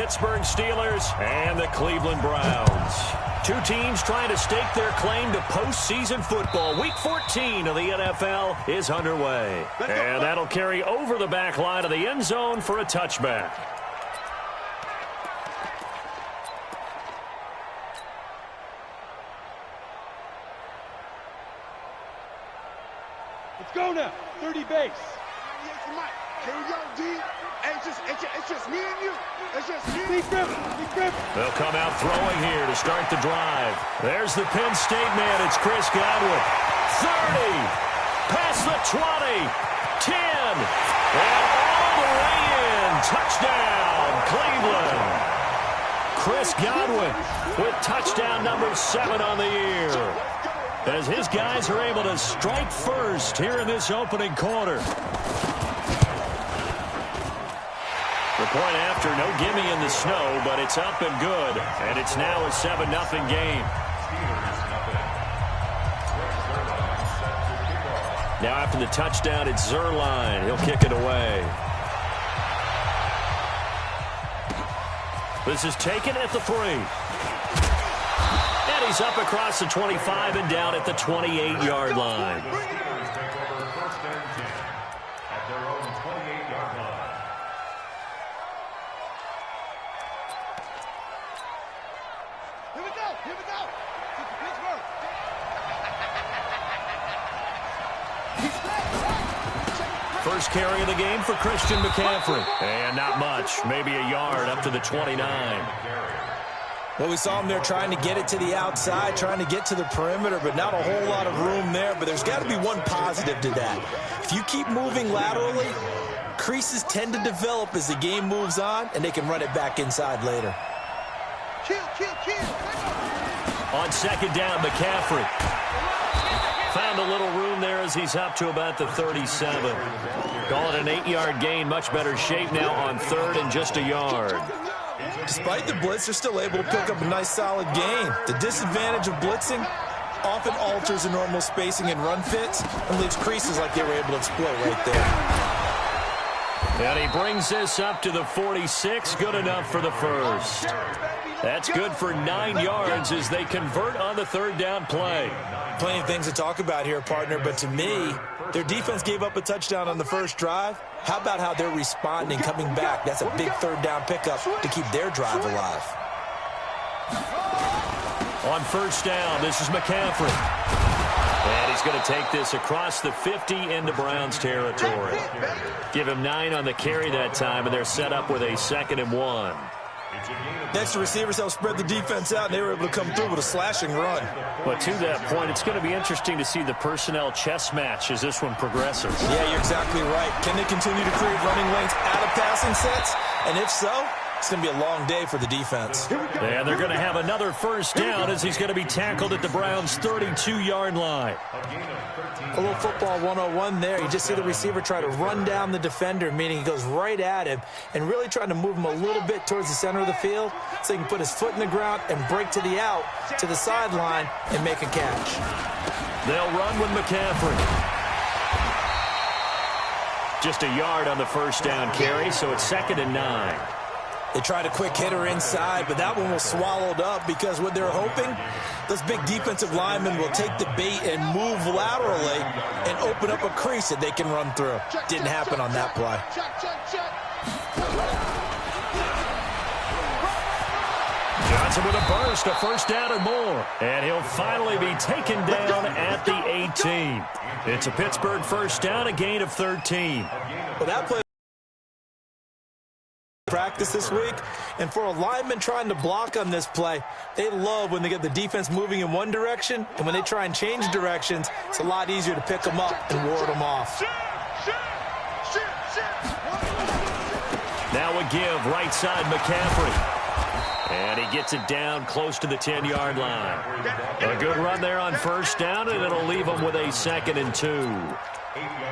Pittsburgh Steelers and the Cleveland Browns. Two teams trying to stake their claim to postseason football. Week 14 of the NFL is underway. And that'll carry over the back line of the end zone for a touchback. Let's go now. 30 base. Here we go, D. It's just me and you. It's just me. They'll come out throwing here to start the drive. There's the Penn State man. It's Chris Godwin. 30. Past the 20. 10. And all the way in. Touchdown, Cleveland. Chris Godwin with touchdown number 7 on the year, as his guys are able to strike first here in this opening quarter. The point after, no gimme in the snow, but it's up and good. And it's now a 7-0 game. Now after the touchdown, it's Zerline. He'll kick it away. This is taken at the 3. And he's up across the 25 and down at the 28-yard line. First carry of the game for Christian McCaffrey. And not much. Maybe a yard up to the 29. Well, we saw him there trying to get it to the outside, trying to get to the perimeter, but not a whole lot of room there. But there's got to be one positive to that. If you keep moving laterally, creases tend to develop as the game moves on, and they can run it back inside later. On second down, McCaffrey found a little room there as he's up to about the 37. Call it an 8-yard gain. Much better shape now on third and just a yard. Despite the blitz, they're still able to pick up a nice solid gain. The disadvantage of blitzing often alters the normal spacing and run fits and leaves creases like they were able to exploit right there. And he brings this up to the 46. Good enough for the first. That's good for 9 yards as they convert on the third down play. Plenty of things to talk about here, partner, but to me, their defense gave up a touchdown on the first drive. How about how they're responding, coming back? That's a big third down pickup to keep their drive alive. On first down, this is McCaffrey. And he's going to take this across the 50 into Browns territory. Give him 9 on the carry that time, and they're set up with a 2nd and 1. Next, the receivers helped spread the defense out, and they were able to come through with a slashing run. But to that point, it's going to be interesting to see the personnel chess match as this one progresses. Yeah, you're exactly right. Can they continue to create running lanes out of passing sets? And if so, it's going to be a long day for the defense. And they're going to have another first down as he's going to be tackled at the Browns' 32-yard line. A little football 101 there. You just see the receiver try to run down the defender, meaning he goes right at him and really trying to move him a little bit towards the center of the field so he can put his foot in the ground and break to the out, to the sideline, and make a catch. They'll run with McCaffrey. Just a yard on the first down carry, so it's 2nd and 9. They tried a quick hitter inside, but that one was swallowed up because what they're hoping, those big defensive linemen will take the bait and move laterally and open up a crease that they can run through. Didn't happen on that play. Johnson with a burst, a first down and more. And he'll finally be taken down at the 18. It's a Pittsburgh first down, a gain of 13. Well, that play practice this week, and for a lineman trying to block on this play, they love when they get the defense moving in one direction, and when they try and change directions, it's a lot easier to pick them up and ward them off. Now a give, right side McCaffrey. And he gets it down close to the 10-yard line. A good run there on first down, and it'll leave them with a 2nd and 2.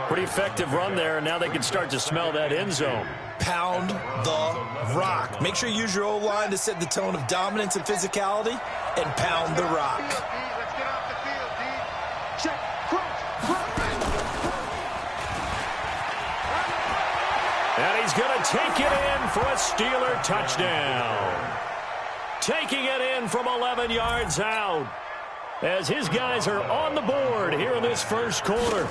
Pretty effective run there, and now they can start to smell that end zone. Pound the rock. Make sure you use your O-line to set the tone of dominance and physicality, and pound the rock. And he's going to take it in for a Steeler touchdown. Taking it in from 11 yards out, as his guys are on the board here in this first quarter.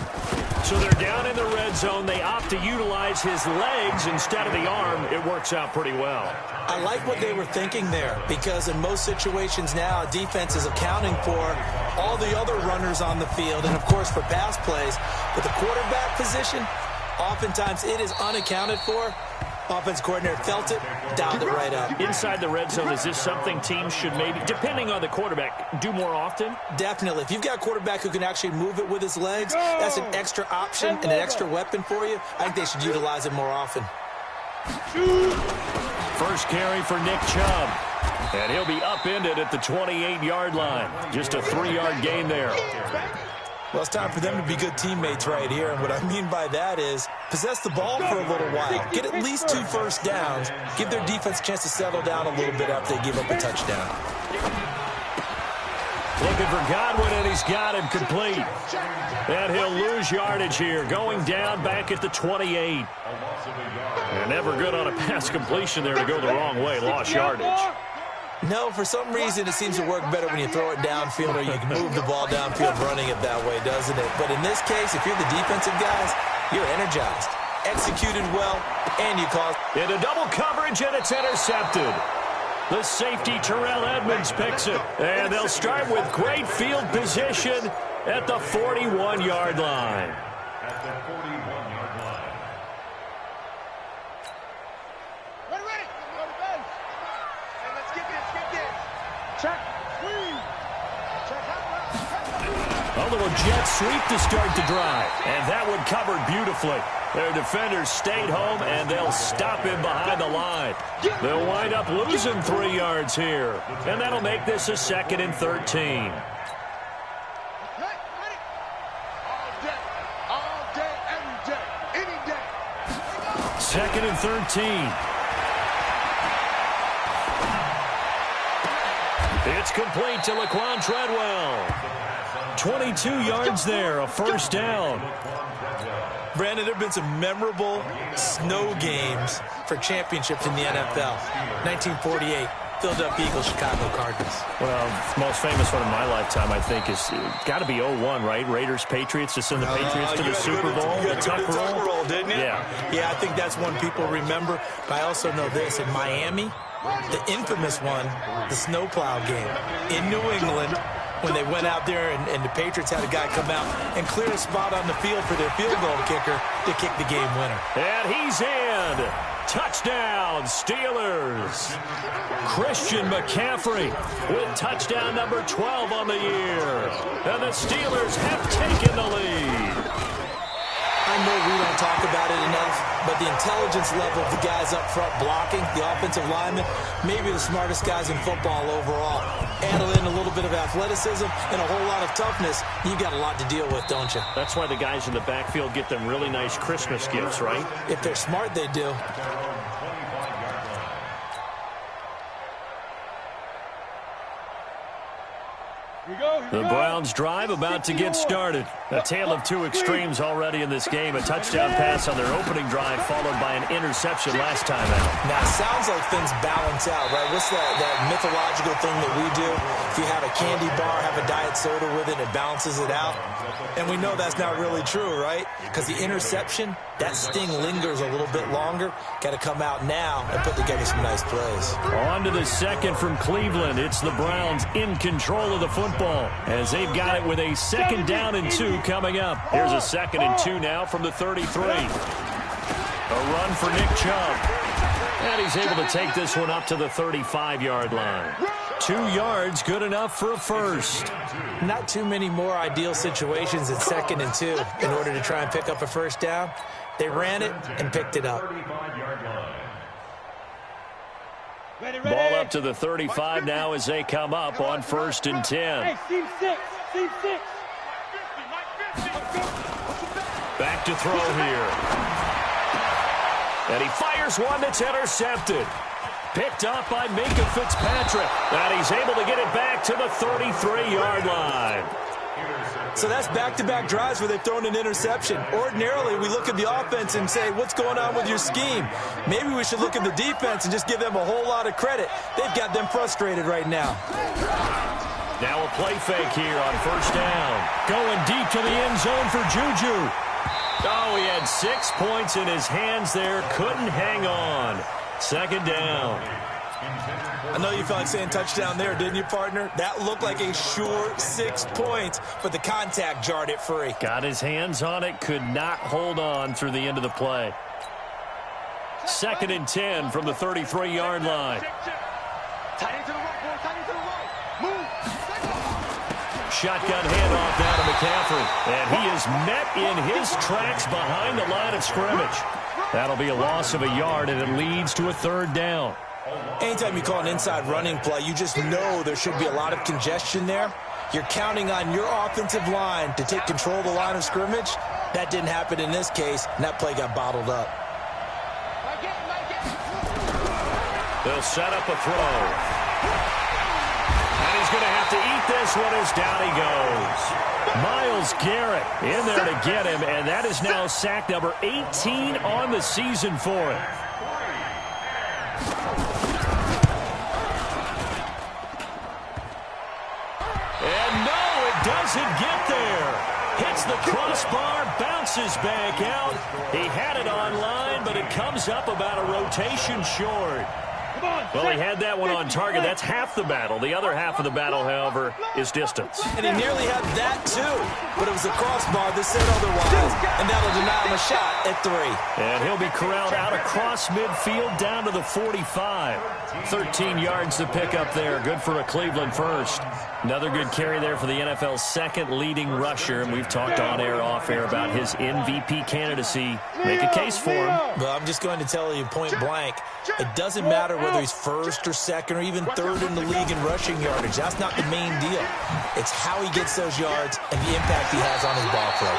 So they're down in the red zone. They opt to utilize his legs instead of the arm. It works out pretty well. I like what they were thinking there, because in most situations now, defense is accounting for all the other runners on the field and, of course, for pass plays. But the quarterback position, oftentimes it is unaccounted for. Offense coordinator felt it, dialed it right up. Inside the red zone, is this something teams should maybe, depending on the quarterback, do more often? Definitely. If you've got a quarterback who can actually move it with his legs, that's an extra option and an extra weapon for you. I think they should utilize it more often. First carry for Nick Chubb. And he'll be upended at the 28-yard line. Just a 3-yard gain there. Well, it's time for them to be good teammates right here. And what I mean by that is possess the ball for a little while. Get at least 2 first downs. Give their defense a chance to settle down a little bit after they give up a touchdown. Looking for Godwin, and he's got him complete. And he'll lose yardage here, going down back at the 28. And never good on a pass completion there to go the wrong way. Lost yardage. No, for some reason it seems to work better when you throw it downfield or you can move the ball downfield running it that way, doesn't it? But in this case, if you're the defensive guys, you're energized, executed well, and you caused... Into double coverage, and it's intercepted. The safety, Terrell Edmonds, picks it. And they'll start with great field position at the 41-yard line. A little jet sweep to start the drive. And that one covered beautifully. Their defenders stayed home, and they'll stop him behind the line. They'll wind up losing 3 yards here. And that'll make this a 2nd and 13. Second and 13. It's complete to Laquan Treadwell. 22 yards there, a first down. Brandon, there have been some memorable snow games for championships in the NFL. 1948, Philadelphia Eagles, Chicago Cardinals. Well, the most famous one in my lifetime, I think, is got to be 01, right? Raiders, Patriots, to send the Patriots to the Super Bowl. You got a tuck roll, didn't you? Yeah, I think that's one people remember. But I also know this, in Miami, the infamous one, the snowplow game in New England, when they went out there and the Patriots had a guy come out and clear a spot on the field for their field goal kicker to kick the game winner. And he's in. Touchdown, Steelers. Christian McCaffrey with touchdown number 12 on the year. And the Steelers have taken the lead. I know we don't talk about it enough, but the intelligence level of the guys up front blocking, the offensive linemen, maybe the smartest guys in football overall. Add in a little bit of athleticism and a whole lot of toughness, you got a lot to deal with, don't you? That's why the guys in the backfield get them really nice Christmas gifts, right? If they're smart, they do. The Browns drive about to get started. A tale of 2 extremes already in this game. A touchdown pass on their opening drive followed by an interception last time out. Now, it sounds like things balance out, right? What's that mythological thing that we do? If you have a candy bar, have a diet soda with it, it balances it out. And we know that's not really true, right? Because the interception, that sting lingers a little bit longer. Got to come out now and put together some nice plays. On to the second from Cleveland. It's the Browns in control of the football as they've got it with a 2nd down and 2 coming up. Here's a 2nd and 2 now from the 33. A run for Nick Chubb. And he's able to take this one up to the 35-yard line. 2 yards, good enough for a first. Not too many more ideal situations at 2nd and 2 in order to try and pick up a first down. They ran it and picked it up. Ball up to the 35 now as they come up on 1st and 10. Hey, team 6, team 6. Back to throw here. And he fires one that's intercepted. Picked up by Minka Fitzpatrick. And he's able to get it back to the 33-yard line. So that's back-to-back drives where they've thrown an interception. Ordinarily, we look at the offense and say, what's going on with your scheme? Maybe we should look at the defense and just give them a whole lot of credit. They've got them frustrated right now. Now a play fake here on first down. Going deep to the end zone for Juju. Oh, he had 6 points in his hands there. Couldn't hang on. Second down. I know you felt like saying touchdown there, didn't you, partner? That looked like a sure 6 points, but the contact jarred it free. Got his hands on it, could not hold on through the end of the play. 2nd and 10 from the 33-yard line. Shotgun handoff down to McCaffrey. And he is met in his tracks behind the line of scrimmage. That'll be a loss of a yard, and it leads to a 3rd down. Anytime you call an inside running play, you just know there should be a lot of congestion there. You're counting on your offensive line to take control of the line of scrimmage. That didn't happen in this case, and that play got bottled up. They'll set up a throw. And he's going to have to eat this one as down he goes. Myles Garrett in there to get him, and that is now sack number 18 on the season for him. Doesn't get there. Hits the crossbar, bounces back out. He had it on line, but it comes up about a rotation short. Well, he had that one on target. That's half the battle. The other half of the battle, however, is distance. And he nearly had that, too. But it was a crossbar that said otherwise, and that'll deny him a shot at 3. And he'll be corralled out across midfield down to the 45. 13 yards to pick up there. Good for a Cleveland first. Another good carry there for the NFL's 2nd leading rusher, and we've talked on air, off air about his MVP candidacy. Make a case for him. Well, I'm just going to tell you point blank, it doesn't matter whether he's 1st or 2nd or even 3rd in the league in rushing yardage. That's not the main deal. It's how he gets those yards and the impact he has on his ball pro.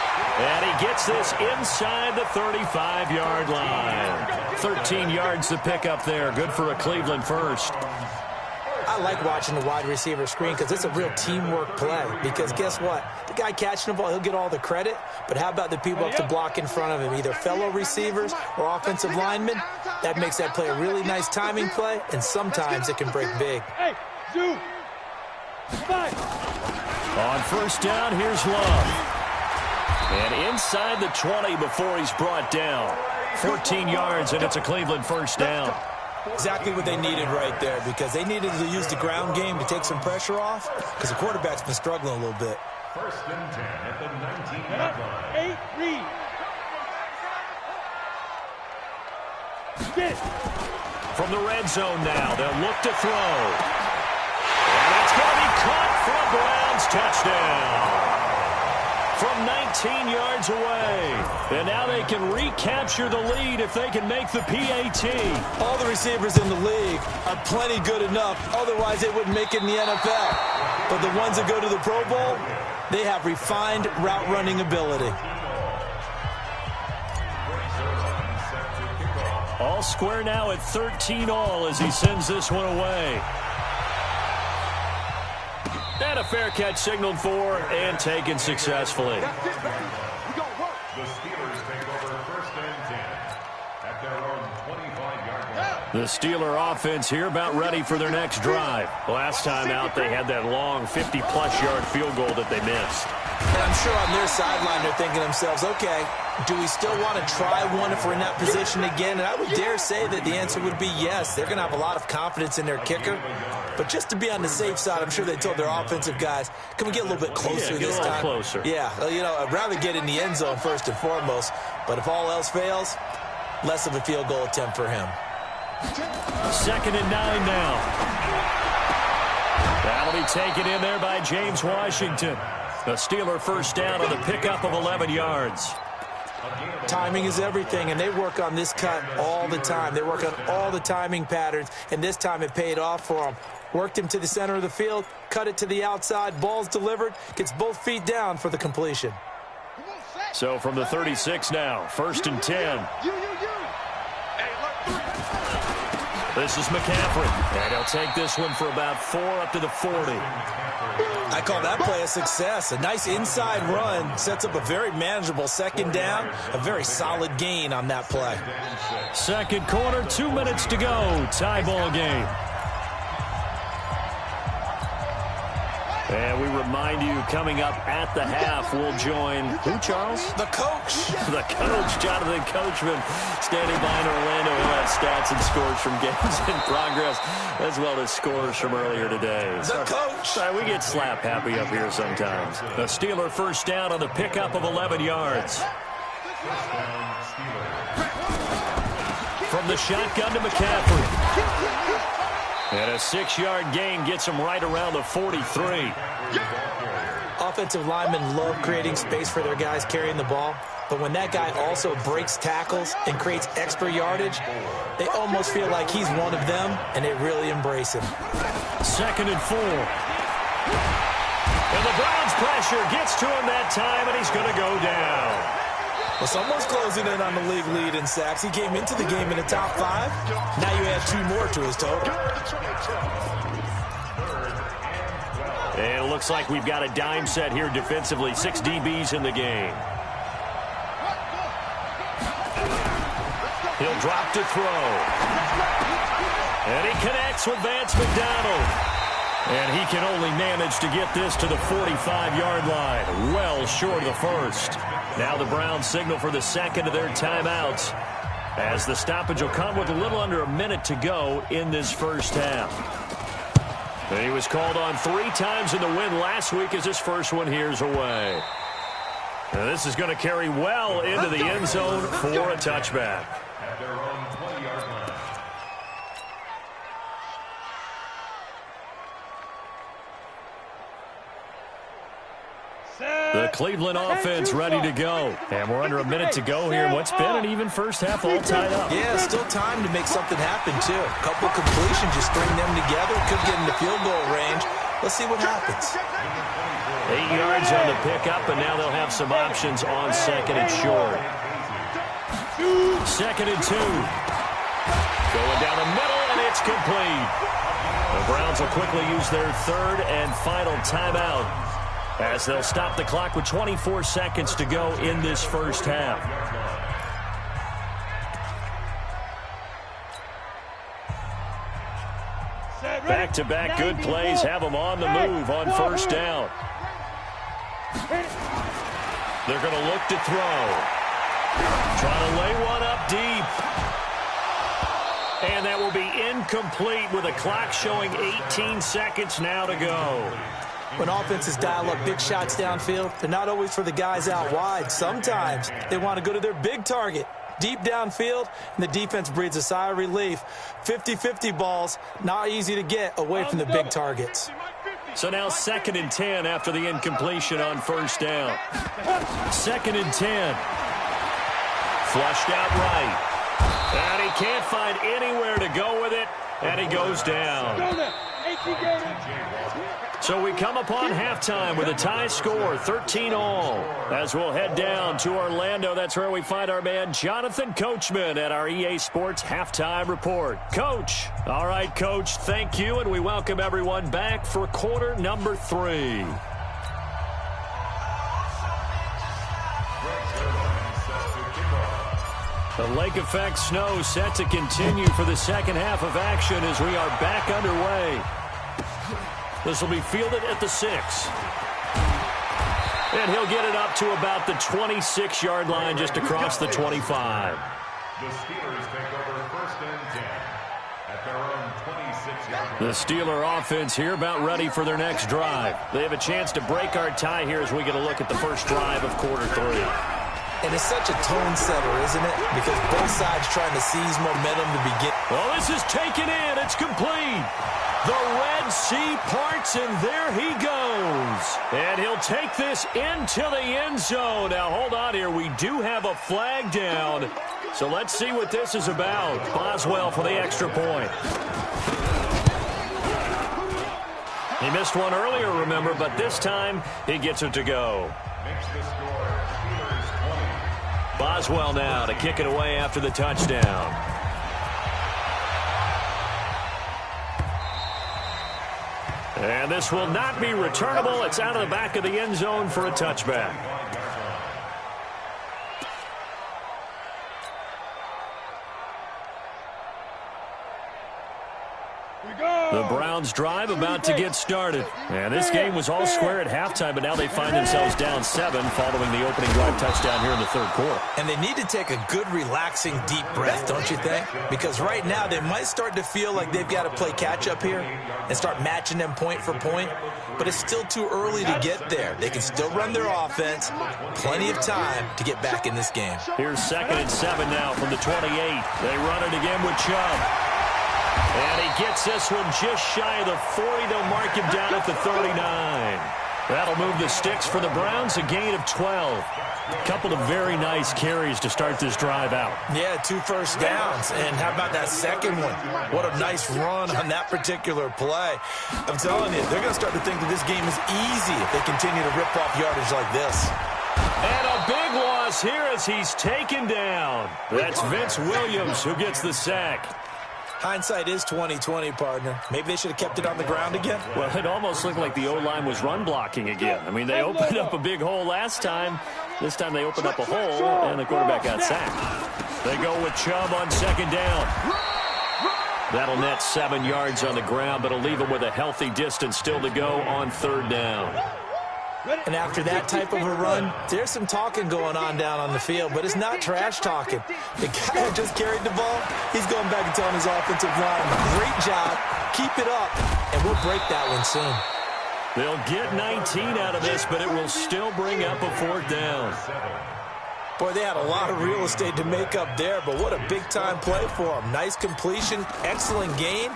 And he gets this inside the 35-yard line. 13 yards to pick up there. Good for a Cleveland first. I like watching the wide receiver screen because it's a real teamwork play. Because guess what? The guy catching the ball, he'll get all the credit. But how about the people up to block in front of him, either fellow receivers or offensive linemen? That makes that play a really nice timing play, and sometimes it can break big. On first down, here's Love. And inside the 20 before he's brought down. 14 yards, and it's a Cleveland first down. Exactly what they needed right there, because they needed to use the ground game to take some pressure off, because the quarterback's been struggling a little bit. 1st and 10 at the 19-yard line. 8, read. From the red zone now, they'll look to throw. And it's going to be caught for a Browns touchdown. From 19 yards away. And now they can recapture the lead if they can make the PAT. All the receivers in the league are plenty good enough. Otherwise, they wouldn't make it in the NFL. But the ones that go to the Pro Bowl, they have refined route running ability. All square now at 13 all as he sends this one away. And a fair catch signaled for and taken successfully. The Steelers take over 1st and 10 at their own 25-yard line. The Steeler offense here about ready for their next drive. Last time out, they had that long 50-plus yard field goal that they missed. And I'm sure on their sideline they're thinking to themselves, okay, do we still want to try one if we're in that position again? And I would dare say that the answer would be yes. They're going to have a lot of confidence in their kicker. But just to be on the safe side, I'm sure they told their offensive guys, can we get a little bit closer this time? Closer. Yeah, you know, I'd rather get in the end zone first and foremost. But if all else fails, less of a field goal attempt for him. 2nd and 9 now. That'll be taken in there by James Washington. A Steeler first down on the pickup of 11 yards. Timing is everything, and they work on this cut all the time. They work on all the timing patterns, and this time it paid off for them. Worked him to the center of the field, cut it to the outside, ball's delivered, gets both feet down for the completion. So from the 36 now, 1st and 10. This is McCaffrey, and he'll take this one for about 4 up to the 40. I call that play a success. A nice inside run sets up a very manageable second down, a very solid gain on that play. Second quarter, 2 minutes to go. Tie ball game. And we remind you, coming up at the half, we'll join who, Charles? The coach. The coach, Jonathan Coachman, standing by in Orlando. He'll have stats and scores from games in progress, as well as scores from earlier today. The coach. We get slap happy up here sometimes. The Steeler first down on the pickup of 11 yards. From the shotgun to McCaffrey. And a 6-yard gain gets him right around the 43. Offensive linemen love creating space for their guys carrying the ball, but when that guy also breaks tackles and creates extra yardage, they almost feel like he's one of them, and they really embrace him. 2nd and 4. And the Browns pressure gets to him that time, and he's going to go down. Well, someone's closing in on the league lead in sacks. He came into the game in the top 5. Now you add 2 more to his total. And it looks like we've got a dime set here defensively. 6 DBs in the game. He'll drop to throw. And he connects with Vance McDonald. And he can only manage to get this to the 45-yard line. Well short of the first. Now the Browns signal for the second of their timeouts, as the stoppage will come with a little under a minute to go in this first half. And he was called on 3 times in the win last week, as his first one here's away. And this is going to carry well into the end zone for a touchback. The Cleveland offense ready to go. And we're under a minute to go here. What's been an even first half all tied up. Yeah, still time to make something happen, too. A couple completions, just string them together. Could get into field goal range. Let's see what happens. 8 yards on the pickup, and now they'll have some options on 2nd and short. 2nd and 2. Going down the middle, and it's complete. The Browns will quickly use their 3rd and final timeout, as they'll stop the clock with 24 seconds to go in this first half. Back-to-back good plays have them on the move on first down. They're going to look to throw. Trying to lay one up deep. And that will be incomplete with a clock showing 18 seconds now to go. When offenses dial up big shots downfield, they're not always for the guys out wide. Sometimes they want to go to their big target, deep downfield, and the defense breathes a sigh of relief. 50-50 balls, not easy to get away from the big targets. So now 2nd and 10 after the incompletion on first down. 2nd and 10. Flushed out right. And he can't find anywhere to go with it, and he goes down. So we come upon halftime with a tie score, 13-all. As we'll head down to Orlando, that's where we find our man Jonathan Coachman at our EA Sports Halftime Report. Coach. All right, Coach, thank you, and we welcome everyone back for quarter number 3. The lake effect snow set to continue for the second half of action as we are back underway. This will be fielded at the 6. And he'll get it up to about the 26-yard line, just across the 25. The Steelers take over 1st and 10 at their own 26-yard line. The Steeler offense here about ready for their next drive. They have a chance to break our tie here as we get a look at the first drive of quarter 3. And it's such a tone setter, isn't it? Because both sides trying to seize momentum to begin. Well, this is taken in. It's complete. The Red Sea parts, and there he goes. And he'll take this into the end zone. Now, hold on here. We do have a flag down. So let's see what this is about. Boswell for the extra point. He missed one earlier, remember, but this time he gets it to go. Boswell now to kick it away after the touchdown. And this will not be returnable. It's out of the back of the end zone for a touchback. The Browns drive about to get started. And this game was all square at halftime, but now they find themselves down 7 following the opening drive touchdown here in the third quarter. And they need to take a good, relaxing, deep breath, don't you think? Because right now they might start to feel like they've got to play catch-up here and start matching them point for point. But it's still too early to get there. They can still run their offense. Plenty of time to get back in this game. Here's 2nd and 7 now from the 28. They run it again with Chubb. And he gets this one just shy of the 40. They'll mark him down at the 39. That'll move the sticks for the Browns, a gain of 12. A couple of very nice carries to start this drive out. Yeah, 2 first downs. And how about that second one? What a nice run on that particular play. I'm telling you, they're going to start to think that this game is easy if they continue to rip off yardage like this. And a big loss here as he's taken down. That's Vince Williams who gets the sack. Hindsight is 20/20, partner. Maybe they should have kept it on the ground again. Well, it almost looked like the O-line was run blocking again. I mean, they opened up a big hole last time. This time they opened up a hole, and the quarterback got sacked. They go with Chubb on 2nd down. That'll net 7 yards on the ground, but it'll leave him with a healthy distance still to go on 3rd down. And after that type of a run, there's some talking going on down on the field, but it's not trash talking. The guy who just carried the ball, he's going back and telling his offensive line, great job, keep it up, and we'll break that one soon. They'll get 19 out of this, but it will still bring up a 4th down. Boy, they had a lot of real estate to make up there, but what a big-time play for them. Nice completion, excellent gain.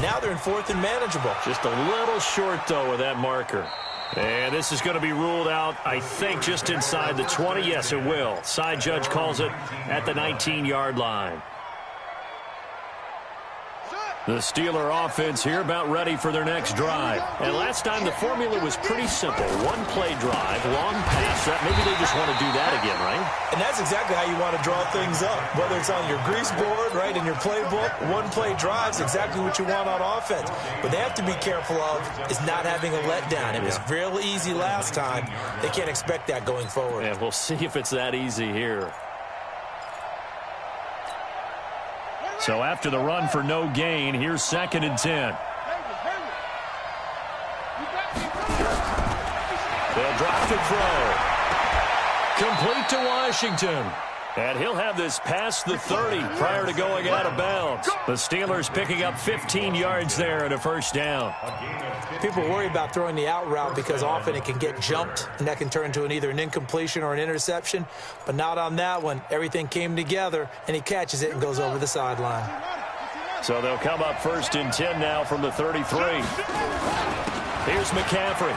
Now they're in 4th and manageable. Just a little short, though, with that marker. And this is going to be ruled out, I think, just inside the 20. Yes, it will. Side judge calls it at the 19-yard line. The Steeler offense here about ready for their next drive. And last time the formula was pretty simple. 1-play drive, long pass. Maybe they just want to do that again, right? And that's exactly how you want to draw things up. Whether it's on your grease board, right, in your playbook, 1-play drives exactly what you want on offense. But they have to be careful of is not having a letdown. It was real easy last time. They can't expect that going forward. And we'll see if it's that easy here. So after the run for no gain, here's 2nd and 10. They'll drop to throw. Complete to Washington. And he'll have this past the 30 prior to going out of bounds. The Steelers picking up 15 yards there and a 1st down. People worry about throwing the out route because often it can get jumped, and that can turn into either an incompletion or an interception. But not on that one. Everything came together, and he catches it and goes over the sideline. So they'll come up 1st and 10 now from the 33. Here's McCaffrey.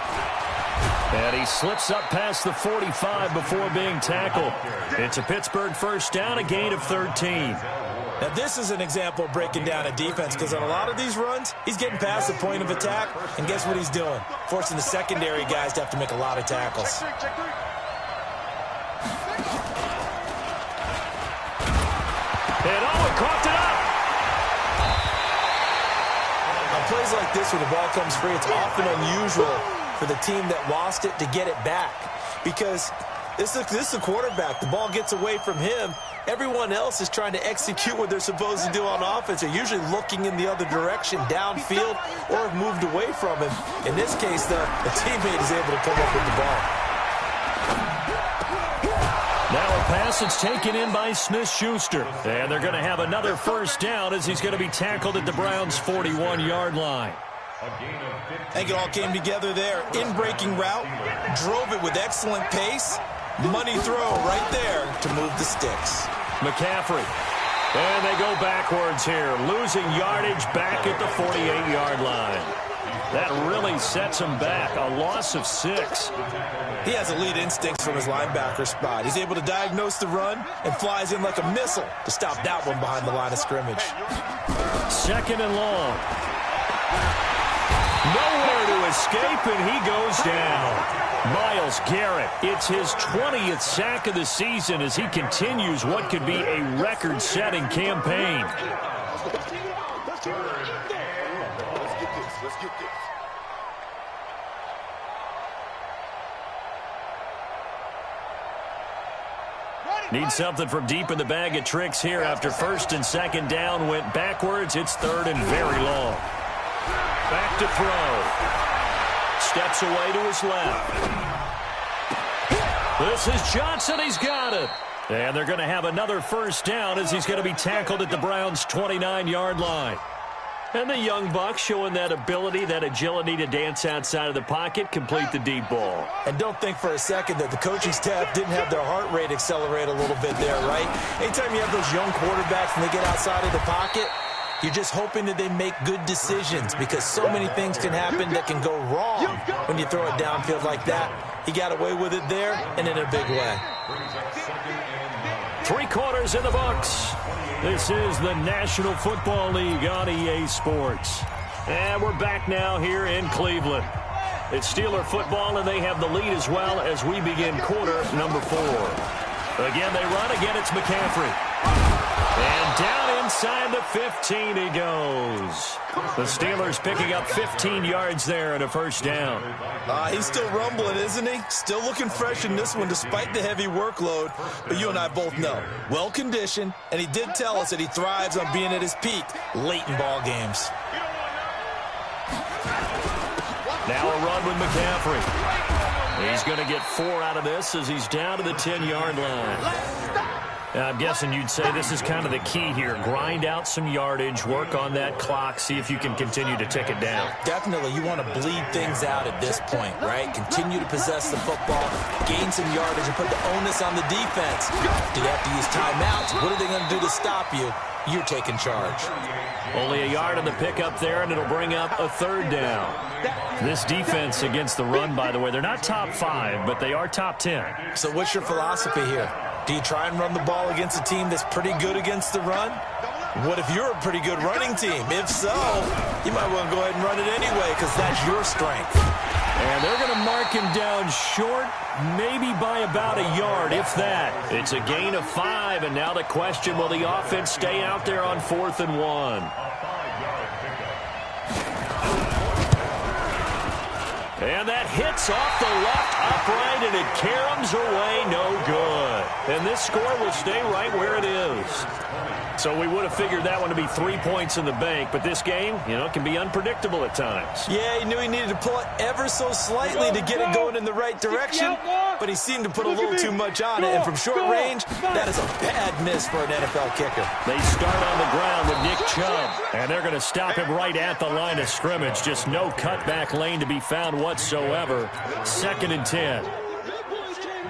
And he slips up past the 45 before being tackled. It's a Pittsburgh 1st down, a gain of 13. Now, this is an example of breaking down a defense because on a lot of these runs, he's getting past the point of attack, and guess what he's doing? Forcing the secondary guys to have to make a lot of tackles. And Owen coughed it up. On plays like this where the ball comes free, it's often unusual for the team that lost it to get it back because this is the quarterback. The ball gets away from him. Everyone else is trying to execute what they're supposed to do on offense. They're usually looking in the other direction, downfield, or have moved away from him. In this case, the teammate is able to come up with the ball. Now a pass that's taken in by Smith-Schuster. And they're going to have another 1st down as he's going to be tackled at the Browns' 41-yard line. I think it all came together there. In-breaking route, drove it with excellent pace. Money throw right there to move the sticks. McCaffrey. And they go backwards here, losing yardage back at the 48-yard line. That really sets him back, a loss of 6. He has elite instincts from his linebacker spot. He's able to diagnose the run and flies in like a missile to stop that one behind the line of scrimmage. 2nd and long. Nowhere to escape, and he goes down. Myles Garrett, it's his 20th sack of the season as he continues what could be a record-setting campaign. Need something from deep in the bag of tricks here after first and second down went backwards. It's third and very long. Back to throw. Steps away to his left. This is Johnson. He's got it. And they're going to have another first down as he's going to be tackled at the Browns' 29-yard line. And the young buck showing that ability, that agility to dance outside of the pocket, complete the deep ball. And don't think for a second that the coaching staff didn't have their heart rate accelerate a little bit there, right? Anytime you have those young quarterbacks and they get outside of the pocket, you're just hoping that they make good decisions because so many things can happen that can go wrong when you throw it downfield like that. He got away with it there and in a big way. 3 quarters in the books. This is the National Football League on EA Sports. And we're back now here in Cleveland. It's Steeler football, and they have the lead as well as we begin quarter number 4. Again, they run. Again, it's McCaffrey. And down inside the 15 he goes. The Steelers picking up 15 yards there and a first down. He's still rumbling, isn't he? Still looking fresh in this one despite the heavy workload. But you and I both know, well-conditioned, and he did tell us that he thrives on being at his peak late in ball games. Now a run with McCaffrey. He's going to get 4 out of this as he's down to the 10-yard line. I'm guessing you'd say this is kind of the key here. Grind out some yardage, work on that clock, see if you can continue to tick it down. Definitely, you want to bleed things out at this point, right? Continue to possess the football, gain some yardage, and put the onus on the defense. Do they have to use timeouts? What are they going to do to stop you? You're taking charge. Only a yard on the pickup there, and it'll bring up a third down. This defense against the run, by the way, they're not top 5, but they are top 10. So what's your philosophy here? Do you try and run the ball against a team that's pretty good against the run? What if you're a pretty good running team? If so, you might want to go ahead and run it anyway because that's your strength. And they're going to mark him down short, maybe by about a yard, if that. It's a gain of 5, and now the question, will the offense stay out there on 4th and 1? And that hits off the left upright, and it caroms away, no good. And this score will stay right where it is. So we would have figured that one to be 3 points in the bank, but this game, can be unpredictable at times. Yeah, he knew he needed to pull it ever so slightly to get it going in the right direction, but he seemed to put a little too much on it, and from short range, that is a bad miss for an NFL kicker. They start on the ground with Nick Chubb, and they're going to stop him right at the line of scrimmage. Just no cutback lane to be found whatsoever. 2nd and 10.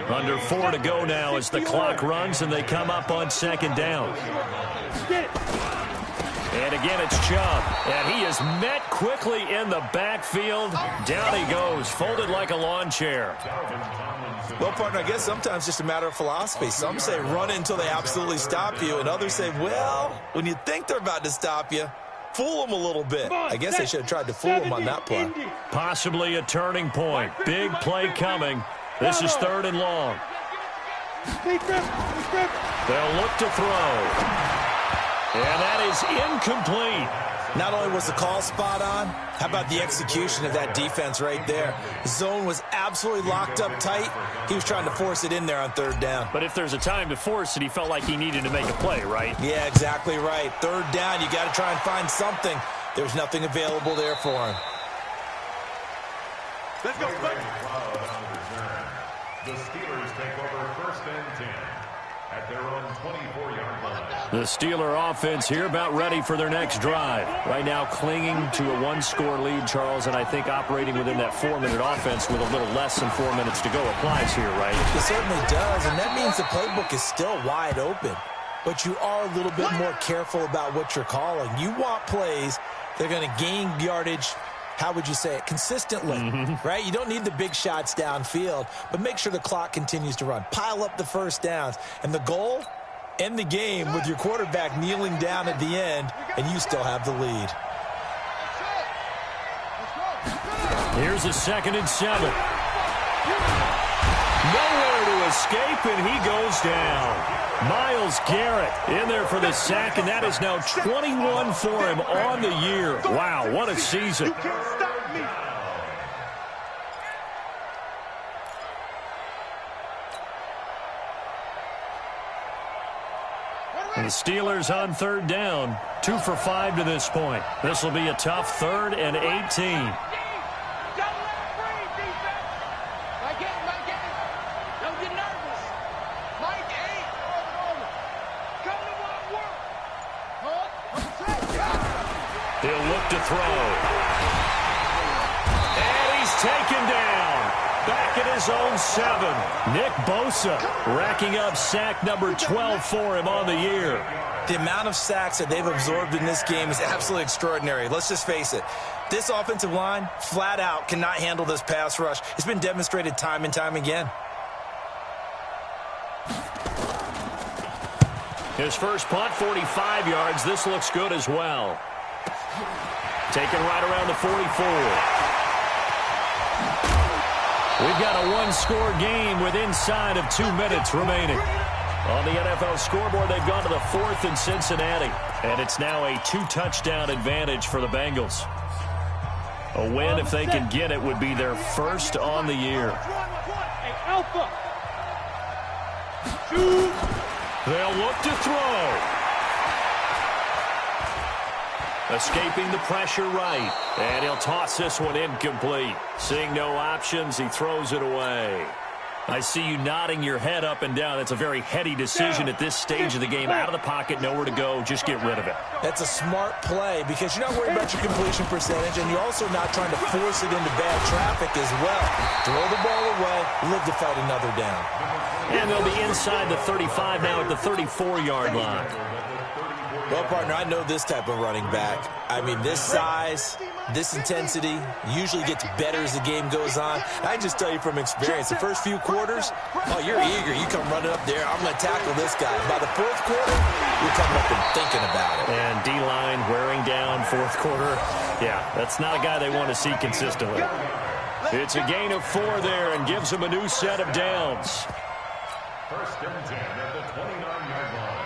Under 4 to go now as the clock runs, and they come up on 2nd down. And again, it's Chubb, and he is met quickly in the backfield. Down he goes, folded like a lawn chair. Well, partner, I guess sometimes just a matter of philosophy. Some say run it until they absolutely stop you, and others say, well, when you think they're about to stop you, fool them a little bit. I guess they should have tried to fool them on that play. Possibly a turning point. Big play coming. This is 3rd and long. They'll look to throw. And that is incomplete. Not only was the call spot on, how about the execution of that defense right there? The zone was absolutely locked up tight. He was trying to force it in there on 3rd down. But if there's a time to force it, he felt like he needed to make a play, right? Yeah, exactly right. 3rd down, you got to try and find something. There's nothing available there for him. Let's go. The Steelers take over 1st and 10 at their own 24-yard line. The Steeler offense here about ready for their next drive. Right now clinging to a 1-score lead, Charles, and I think operating within that 4-minute offense with a little less than 4 minutes to go applies here, right? It certainly does, and that means the playbook is still wide open. But you are a little bit more careful about what you're calling. You want plays that are going to gain yardage, how would you say it, consistently, right? You don't need the big shots downfield, but make sure the clock continues to run. Pile up the first downs. And the goal, end the game with your quarterback kneeling down at the end, and you still have the lead. Here's a 2nd and 7. Nowhere to escape, and he goes down. Myles Garrett in there for the sack, and that is now 21 for him on the year. Wow, what a season. You can't stop me. And the Steelers on third down, 2 for 5 to this point. This will be a tough 3rd and 18. He'll look to throw. And he's taken down. Back at his own 7. Nick Bosa racking up sack number 12 for him on the year. The amount of sacks that they've absorbed in this game is absolutely extraordinary. Let's just face it. This offensive line, flat out, cannot handle this pass rush. It's been demonstrated time and time again. His first punt, 45 yards. This looks good as well. Taken right around the 44. We've got a one-score game with inside of 2 minutes remaining. On the NFL scoreboard, they've gone to the 4th in Cincinnati. And it's now a 2-touchdown advantage for the Bengals. A win, if they can get it, would be their first on the year. They'll look to throw. Escaping the pressure right. And he'll toss this one incomplete. Seeing no options, he throws it away. I see you nodding your head up and down. That's a very heady decision at this stage of the game. Out of the pocket, nowhere to go. Just get rid of it. That's a smart play because you're not worried about your completion percentage, and you're also not trying to force it into bad traffic as well. Throw the ball away, live to fight another down. And they'll be inside the 35 now at the 34-yard line. Well, partner, I know this type of running back. I mean, this size, this intensity usually gets better as the game goes on. I can just tell you from experience, the first few quarters, oh, you're eager. You come running up there. I'm going to tackle this guy. By the 4th quarter, you're coming up and thinking about it. And D-line wearing down 4th quarter. Yeah, that's not a guy they want to see consistently. It's a gain of 4 there and gives them a new set of downs. First and 10 at the 29-yard line.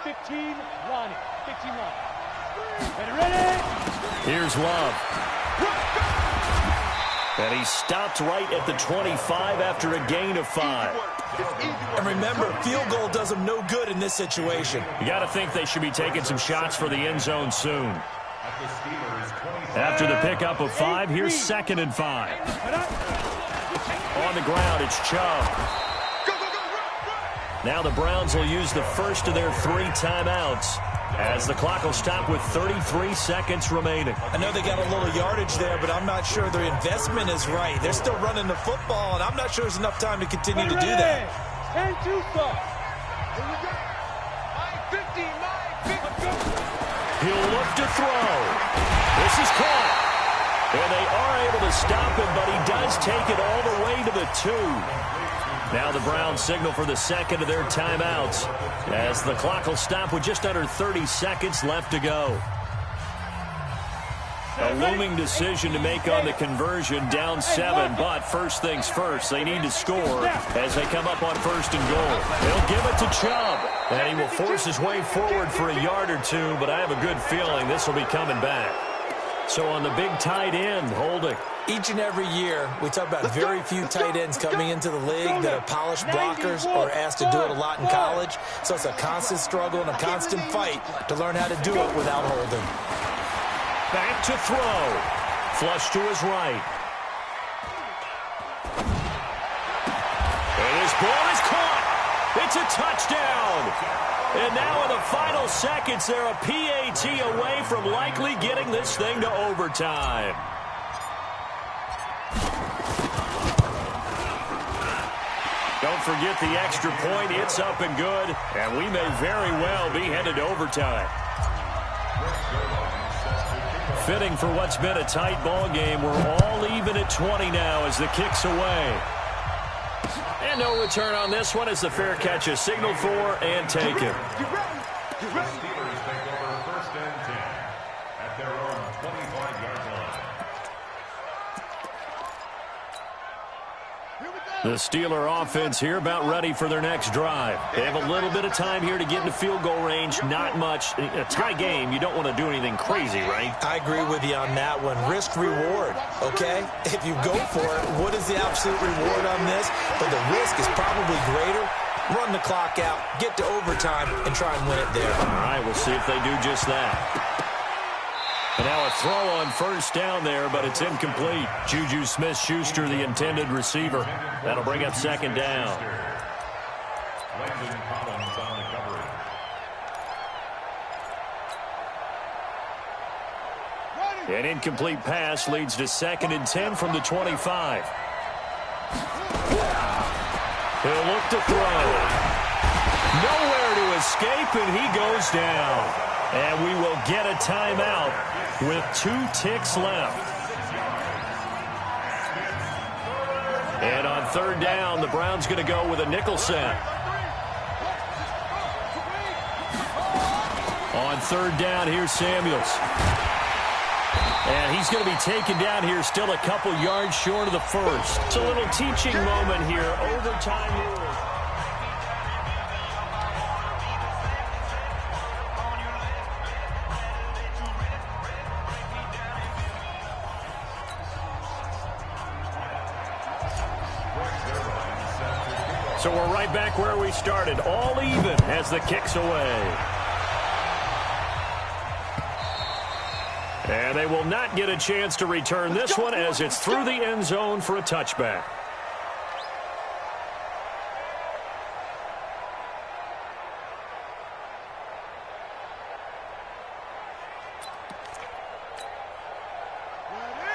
15, Lonnie. 15, Lonnie. Ready? Here's Love. And he stopped right at the 25 after a gain of 5. And remember, field goal does them no good in this situation. You got to think they should be taking some shots for the end zone soon. After the pickup of 5, here's 2nd and 5. On the ground, it's Chubb. Now the Browns will use the first of their 3 timeouts as the clock will stop with 33 seconds remaining. I know they got a little yardage there, but I'm not sure their investment is right. They're still running the football, and I'm not sure there's enough time to continue to do that. He'll look to throw. This is caught. And they are able to stop him, but he does take it all the way to the 2. Now the Browns signal for the 2nd of their timeouts as the clock will stop with just under 30 seconds left to go. A looming decision to make on the conversion, down 7, but first things first, they need to score as they come up on 1st and goal. They'll give it to Chubb, and he will force his way forward for a yard or 2, but I have a good feeling this will be coming back. So on the big tight end, holding. Each and every year, we talk about very few tight ends coming into the league that are polished blockers or asked to do it a lot in college. So it's a constant struggle and a constant fight to learn how to do it without holding. Back to throw. Flush to his right. And his ball is caught. It's a touchdown. And now in the final seconds, they're a PAT away from likely getting this thing to overtime. Don't forget the extra point. It's up and good. And we may very well be headed to overtime. Fitting for what's been a tight ball game. We're all even at 20 now as the kick's away. And no return on this one as the fair catch is signaled for and taken. Steelers take over 1st and 10 at their own 25-yard line. The Steeler offense here about ready for their next drive. They have a little bit of time here to get into field goal range. Not much. A tie game, you don't want to do anything crazy, right? I agree with you on that one. Risk reward, okay? If you go for it, what is the absolute reward on this? But the risk is probably greater. run the clock out, get to overtime, and try and win it there. All right, we'll see if they do just that. And now a throw on first down there, but it's incomplete. Juju Smith-Schuster, the intended receiver. That'll bring up second down. Landon Collins on the coverage. An incomplete pass leads to 2nd and 10 from the 25. He'll look to throw. Nowhere to escape, and he goes down. And we will get a timeout with 2 ticks left. And on 3rd down, the Browns going to go with a nickel set. On 3rd down, here's Samuels. And he's going to be taken down here, still a couple yards short of the first. It's a little teaching moment here. Overtime rule. So we're right back where we started, all even as the kick's away. And they will not get a chance to return this one as it's through the end zone for a touchback.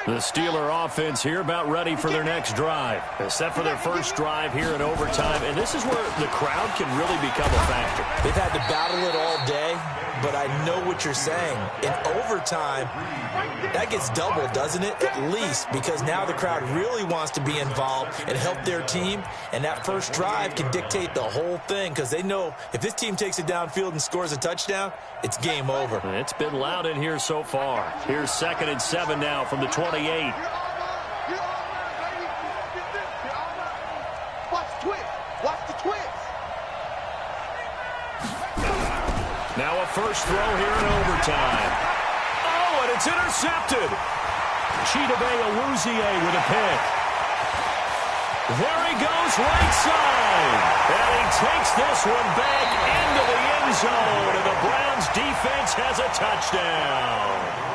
The Steeler offense here about ready for their next drive. They're set for their first drive here in overtime, and this is where the crowd can really become a factor. They've had to battle it all day, but I know what you're saying. In overtime, that gets doubled, doesn't it? At least, because now the crowd really wants to be involved and help their team, and that first drive can dictate the whole thing because they know if this team takes it downfield and scores a touchdown, it's game over. It's been loud in here so far. Here's 2nd and 7 now from the 28. Watch twist. Watch the twist. Now a first throw here in overtime. Oh, and it's intercepted. Chidobe Awuzie with a pick. There he goes, right side. And he takes this one back into the end zone, and the Browns defense has a touchdown.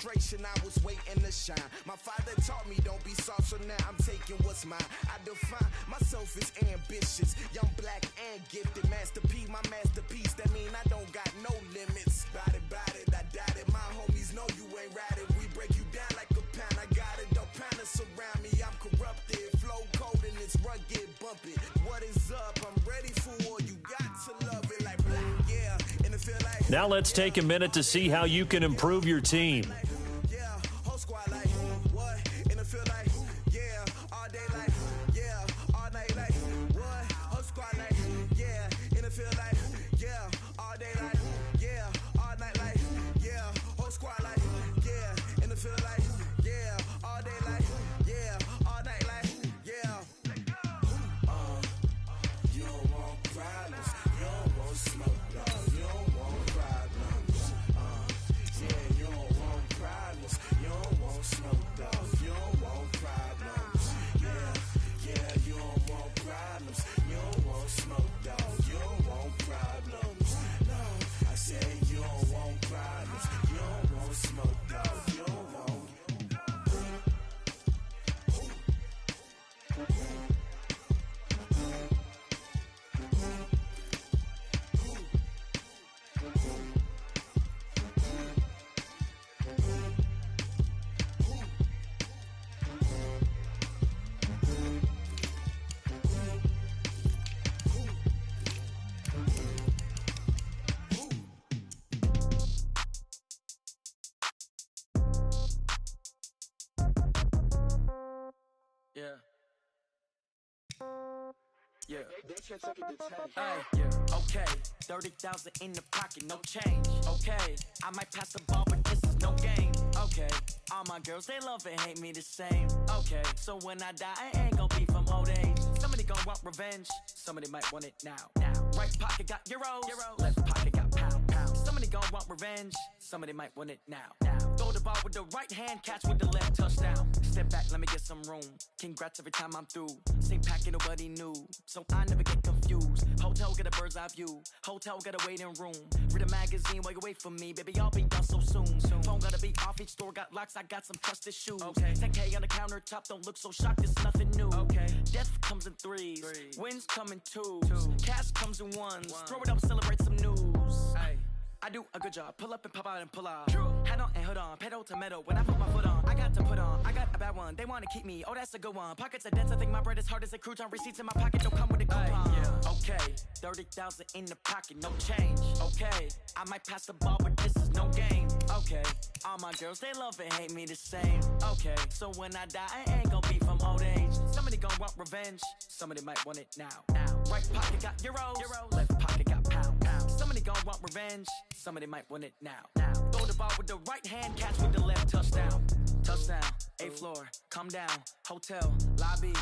frustration, I was waiting to shine. My father taught me don't be soft, so now I'm taking what's mine. I define myself as ambitious, young, black, and gifted. Master P, my masterpiece, that mean I don't got no limits. Bout it, I doubt it. My homies know you ain't ratted. We break you down like a pound. I got it, don't pound us around me. I'm corrupted, flow cold and it's rugged, bumpy. What is up? I'm ready for war. You got to love it like black, yeah. And it feel like. Now let's take a minute to see how you can improve your team. Yeah, whole squad like what? And it feel like yeah, all day like yeah, all night like what? Whole squad like yeah, and it feel like yeah, all day like yeah, all night like yeah, whole squad like yeah, and it feel like yeah, all day like yeah, all night like yeah. You don't want problems, you don't want smoke, no, you don't want problems. Yeah, you don't want problems, you don't want smoke, dog, you don't want problems. Yeah, you don't want problems, you don't want smoke, dog, you don't want problems. No, I said you don't want problems, you don't want smoke, dog, you don't want. Yeah. Yeah. Hey, yeah. Okay. 30,000 in the pocket, no change. Okay. I might pass the ball, but this is no game. Okay. All my girls, they love and hate me the same. Okay. So when I die, I ain't gonna be from old age. Somebody gonna want revenge. Somebody might want it now. Right pocket got euros. Left pocket got pound. Somebody gonna want revenge. Somebody might want it now. Throw the ball with the right hand, catch with the left, touchdown. Step back, let me get some room. Congrats every time I'm through. Same packet, nobody knew, so I never get confused. Hotel get a bird's eye view. Hotel got a waiting room. Read a magazine while you wait for me, baby. I'll be done so soon. Phone gotta be off. Each store got locks. I got some trusted shoes. Okay. 10K on the countertop. Don't look so shocked. It's nothing new. Okay. Death comes in threes. Wins come in twos. Cash comes in ones. Throw it up, celebrate some news. Hey. I do a good job, pull up and pop out and pull out. Hat on and hood on, pedal to metal. When I put my foot on, I got to put on. I got a bad one, they wanna keep me. Oh, that's a good one. Pockets are dense, I think my bread is hard as a crouton. Receipts in my pocket don't come with a coupon. Yeah. Okay, 30,000 in the pocket, no change. Okay, I might pass the ball, but this is no game. Okay, all my girls, they love and hate me the same. Okay, so when I die, I ain't gonna be from old age. Somebody gonna want revenge, somebody might want it now. Right pocket got euros, left pocket got pound. Somebody gonna want revenge, somebody might want it now. Throw the ball with the right hand, catch with the left, touchdown. Touchdown, 8th floor, come down, hotel, lobby.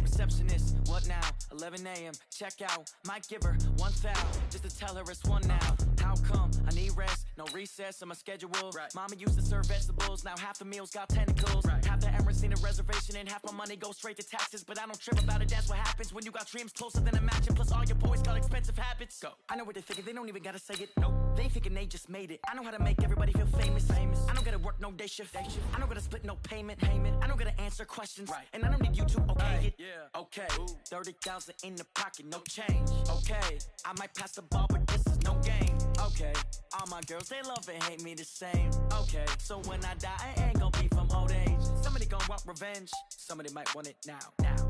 Receptionist, what now? 11 a.m., check out. Might give her 1 foul, just to tell her it's one now. How come? I need rest, no recess on my schedule. Right. Mama used to serve vegetables, now half the meals got tentacles. Right. Half the Emirates need a reservation and half my money goes straight to taxes. But I don't trip about it, that's what happens when you got dreams closer than a match. And plus all your boys got expensive habits. Go. I know what they're thinking, they don't even gotta say it. Nope. They ain't thinking they just made it. I know how to make everybody feel famous. I don't gotta work no day shift. I don't gotta split no payment. I don't gotta answer questions. Right. And I don't need you to okay it. Yeah. Okay, 30,000 in the pocket, no change. Okay, I might pass the ball, but this is no game. Okay, all my girls, they love and hate me the same. Okay, so when I die, I ain't gonna be from old age. Somebody gonna want revenge, somebody might want it now.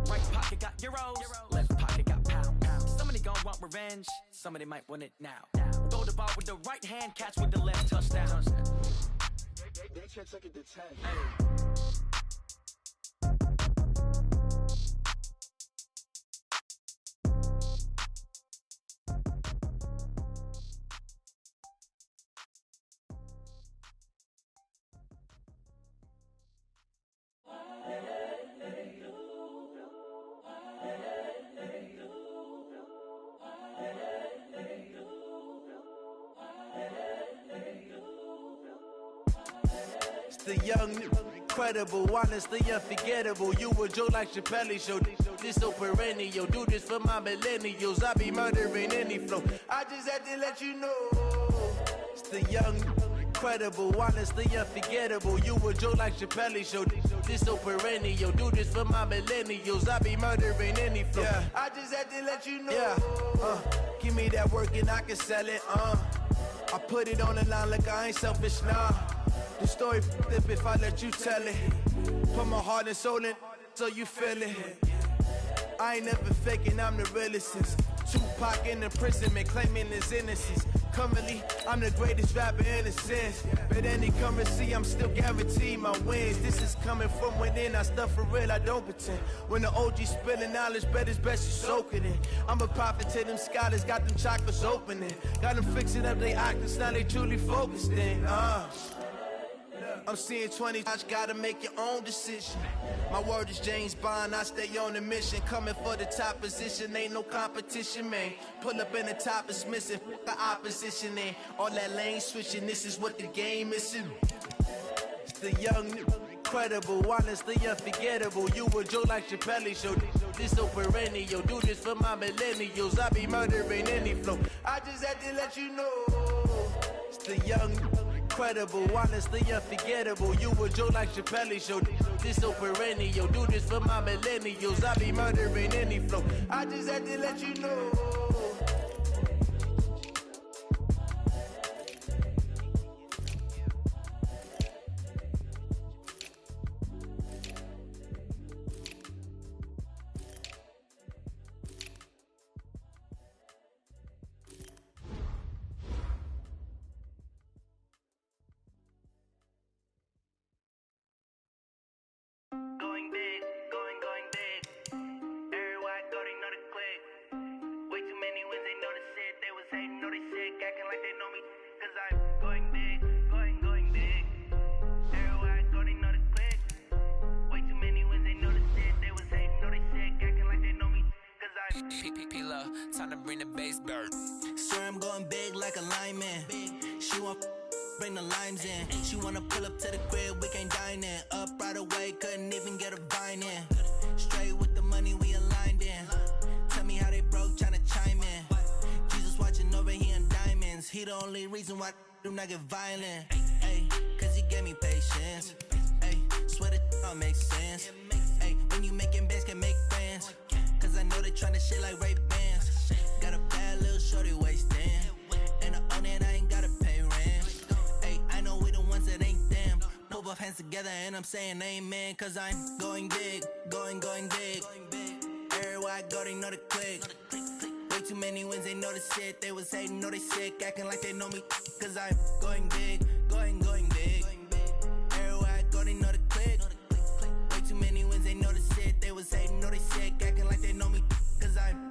Right pocket got euros, left pocket got pound. Somebody gonna want revenge, somebody might want it now. Throw the ball with the right hand, catch with the left, touchdown. They took it to 10. The young, incredible, honestly unforgettable. You a joke like Chappelle Show. This so perennial. Do this for my millennials. I be murdering any flow. I just had to let you know. It's the young, Incredible, honestly unforgettable. You a joke like Chappelle Show. This so perennial. Do this for my millennials. I be murdering any flow. Yeah. I just had to let you know. Yeah. Give me that work and I can sell it. I put it on the line like I ain't selfish, nah. The story flip if I let you tell it. Put my heart and soul in so you feel it. I ain't never faking, I'm the realest since Tupac in imprisonment, claiming his innocence. Currently, I'm the greatest rapper in a sense. But any currency, I'm still guaranteed my wins. This is coming from within, I stuff for real, I don't pretend. When the OG spilling knowledge, bet it's best you soak it in. I'm a prophet to them scholars, got them chakras opening. Got them fixing up their octaves, now they truly focused in. I'm seeing 20, I gotta make your own decision. My word is James Bond, I stay on a mission. Coming for the top position, ain't no competition, man. Pull up in the top is missing, the opposition in. All that lane switching, this is what the game is. It's the young, incredible, honestly unforgettable. You a joke like Chappelle Show. This so perennial, do this for my millennials. I be murdering any flow. I just had to let you know. It's the young, incredible, honestly unforgettable. You a joke like Chappelle Show. This so perennial. Do this for my millennials. I be murdering any flow. I just had to let you know. Going big, going big. Everywhere I go, they know the click. Way too many wins, they know the shit. They was hating, know they sick, acting like they know me. Cause I'm going big, going big. Everywhere I go, they know the click. Way too many wins, they know the shit. They was hating, know they sick, acting like they know me. Cause I'm P-P-P-Love, time to bring the bass bird. Swear I'm going big like a lineman. She want bring the limes in. She wanna pull up to the crib, we can't dine in. Up right away, couldn't even get a vine in. Straight with the money we aligned in. Tell me how they broke, tryna chime in. Jesus watching over here in diamonds. He the only reason why do not get violent. Ay, cause he gave me patience. Ay, swear that all makes sense. Ay, when you making bands, can make friends. Cause I know they tryna shit like Ray Bans. Got a bad little shorty wasting. And I own it, I ain't gotta pay rent. Ay, I know we the ones that ain't them. Put both hands together and I'm saying amen. Cause I'm going big, going big. Everywhere I go, they know the click. Way too many wins, they know the shit. They was hating, know they sick, acting like they know me. Cause I'm going big, going big. Everywhere I go, they know the click. Way too many wins, they know the shit. They was hating, know they sick, acting like they know me. Cause I'm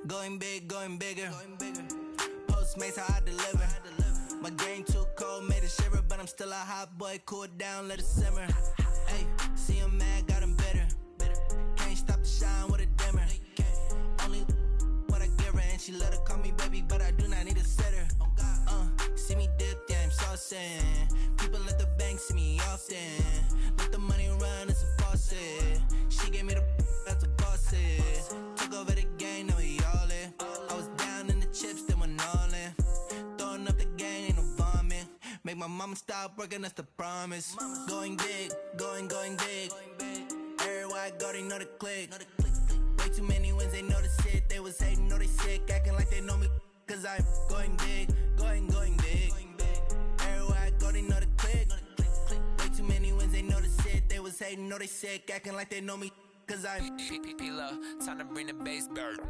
going big, going bigger. Postmates how I deliver. My game too cold, made it shiver, but I'm still a hot boy. Cool it down, let it simmer. Hey, see him mad, got him bitter. Can't stop the shine with a dimmer. Only what I give her, and she let her call me baby, but I do not need a sitter. See me dip, yeah, I'm saucing. People at the bank see me often. Let the money run, it's a faucet. She gave me the that's a boss it. Took over the game, now we all in. I was down in the chips, then went all in. Throwing up the game, ain't no vomit. Make my mama stop working, that's the promise. Going big, going big. Everywhere I go, they know the click. Way too many wins, they know the shit. They was hating, know they sick, acting like they know me. Cause I'm going big, going big. Everywhere I go, they know the click. Way too many wins, they know the shit. They was hating, know they sick, acting like they know me. Cause I'm P-P-P-Love, time to bring the bass bird.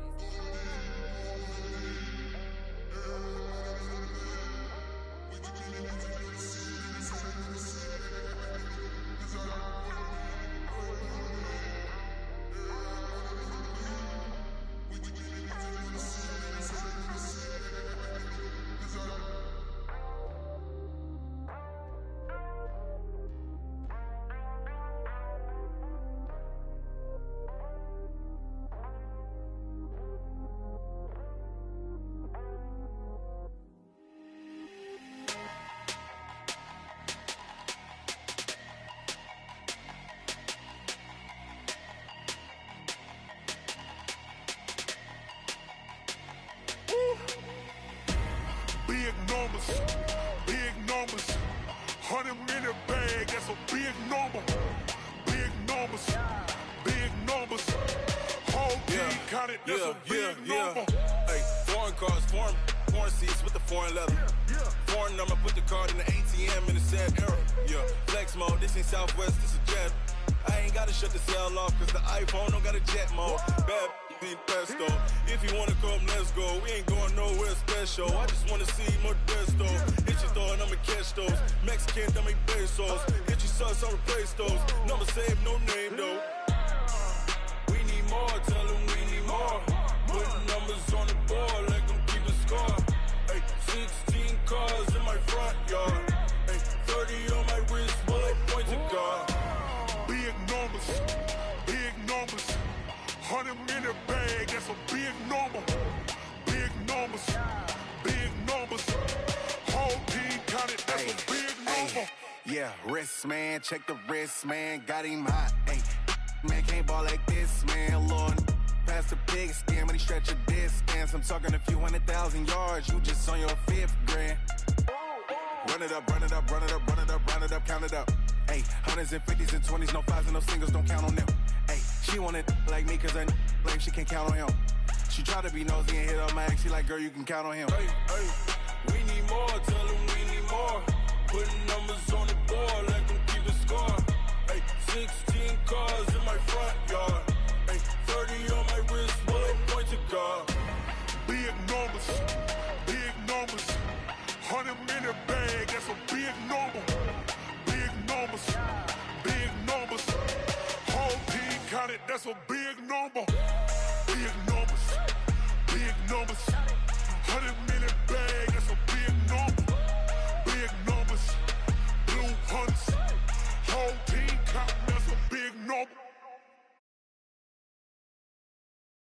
that's a big number. Big numbers, big numbers. Whole team counted, that's a big number. Hey, foreign cars, foreign seats with the foreign leather. Foreign number, put the card in the ATM in the sad era. Yeah, flex mode, this ain't Southwest, this a jet. I ain't gotta shut the cell off, cause the iPhone don't got a jet mode. Bad being pesto. If you wanna come, let's go. We ain't going nowhere special. I just wanna see Modesto. Hit your thought, I'ma catch those. Mexican, dummy pesos. Hit your sus, I'll replace those. Number saved, no name though. We need more, tell them we need more. Putting numbers on the board, like I'm keeping score. Hey, 16 cars in my front yard. Hey, 30 on my wrist, while I point to God. Big numbers, big numbers. 100 in the bag, that's a big number. Big numbers, big numbers. Whole team counted, that's a big number. Yeah, wrist man, check the wrist man, got him hot. Ay, man can't ball like this, man. Lord, past the pig skin, but he stretch a distance. I'm talking a few 100,000 yards, you just on your 5th grand. Run it up, run it up, run it up, run it up, run it up, count it up. Ay, 100s and 50s and 20s, no 5s and no singles, don't count on them. Ay, she want it like me, cause her like she can't count on him. She try to be nosy and hit up my ex, she like, girl, you can count on him. Hey, hey, we need more, tell them we need more. Putting numbers on the board, like I'm keeping score. Hey, 16 cars in my front yard. Hey, 30 on my wrist, while I point to God. Big numbers, big numbers. 100 in the bag, that's a big number. Big numbers, big numbers. Whole team counted, that's a big